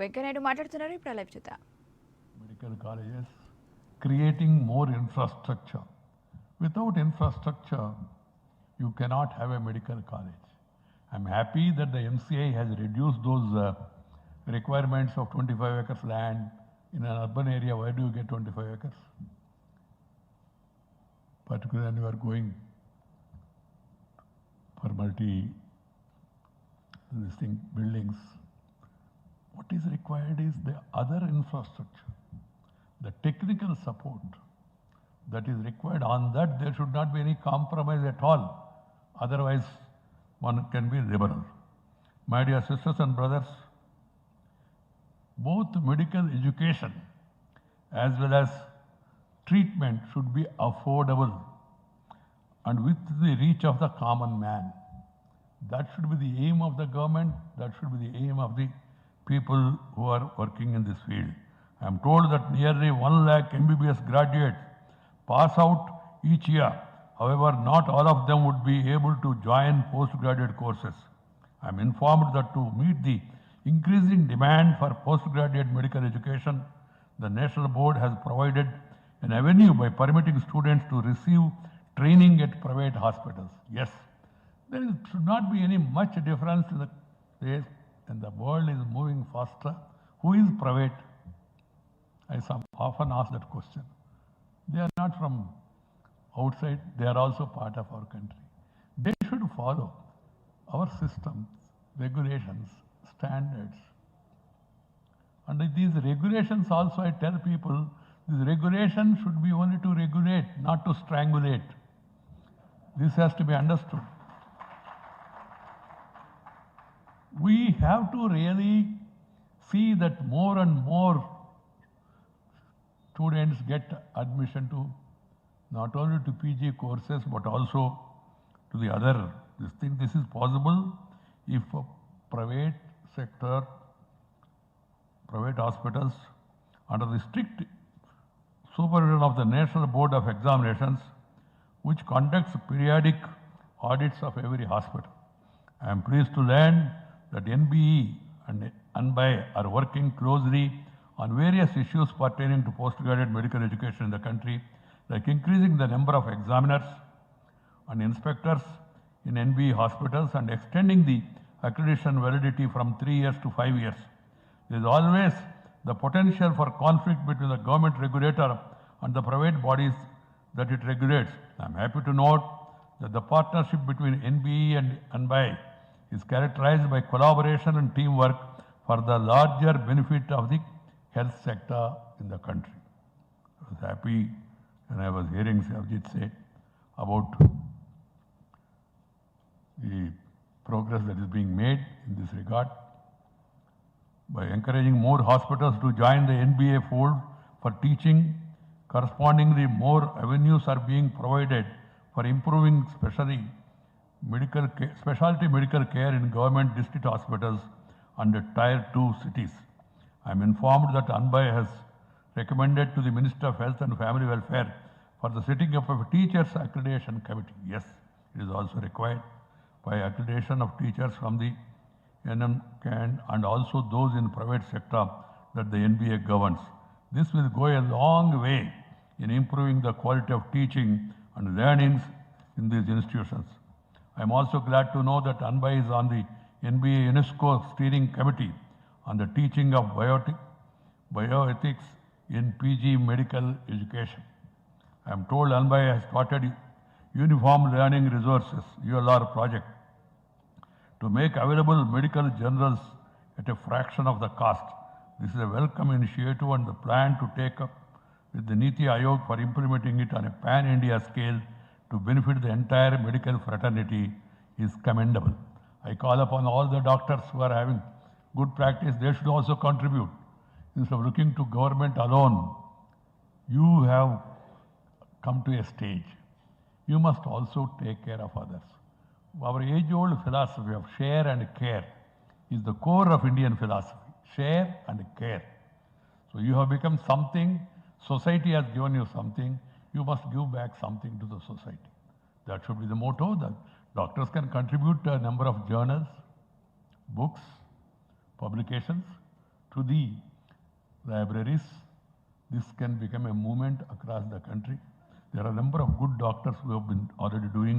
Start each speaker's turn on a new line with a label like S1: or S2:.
S1: Venkaiah Naidu మాట్లాడుతున్నారు ఇప్పుడు live చూద్దాం.
S2: Medical colleges, creating more infrastructure. Without infrastructure, you cannot have a medical college. I'm happy that the MCI has reduced those requirements of 25 acres land in an urban area. Why do you get 25 acres? Particularly when you are going for buildings. What is required is the other infrastructure, the technical support that is required. On that there should not be any compromise at all. Otherwise, one can be liberal. My dear sisters and brothers, both medical education as well as treatment should be affordable and with the reach of the common man. That should be the aim of the government. That should be the aim of the people who are working in this field. I am told that nearly 1 lakh MBBS graduates pass out each year. However, not all of them would be able to join postgraduate courses. I am informed that to meet the increasing demand for postgraduate medical education, the National Board has provided an avenue by permitting students to receive training at private hospitals. Yes, there should not be any much difference in the days, and the world is moving faster. Who is private? I often ask that question. They are not from outside, they are also part of our country. They should follow our systems, regulations, standards. And these regulations also, I tell people, these regulations should be only to regulate, not to strangulate. This has to be understood. We have to really see that more and more students get admission to not only to PG courses but also to the other. This is possible if a private sector, private hospitals under the strict supervision of the National Board of Examinations, which conducts periodic audits of every hospital. I am pleased to learn that NBE and ANBI are working closely on various issues pertaining to postgraduate medical education in the country, like increasing the number of examiners and inspectors in NBE hospitals and extending the accreditation validity from 3 years to 5 years. There is always the potential for conflict between the government regulator and the private bodies that it regulates. I am happy to note that the partnership between NBE and ANBI is characterized by collaboration and teamwork for the larger benefit of the health sector in the country. I was happy when I was hearing Savjit say about the progress that is being made in this regard. By encouraging more hospitals to join the NBA fold for teaching, correspondingly more avenues are being provided for improving specialty medical care in government district hospitals and Tier 2 cities. I am informed that ANBI has recommended to the Minister of Health and Family Welfare for the setting up of a teachers accreditation committee. Yes, it is also required by accreditation of teachers from the NMCAN and also those in private sector that the NBA governs. This will go a long way in improving the quality of teaching and learnings in these institutions. I am also glad to know that ANBI is on the NBA UNESCO steering committee on the teaching of bioethics in PG medical education. I am told ANBI has started Uniform Learning Resources, ULR project, to make available medical journals at a fraction of the cost. This is a welcome initiative, and the plan to take up with the Niti Aayog for implementing it on a pan-India scale to benefit the entire medical fraternity is commendable. I call upon all the doctors who are having good practice, they should also contribute. Instead of looking to government alone, you have come to a stage. You must also take care of others. Our age-old philosophy of share and care is the core of Indian philosophy. Share and care. So you have become something, society has given you something, you must give back something to the society. That should be the motto. That doctors can contribute to a number of journals, books, publications, to the libraries. This can become a movement across the country. There are a number of good doctors who have been already doing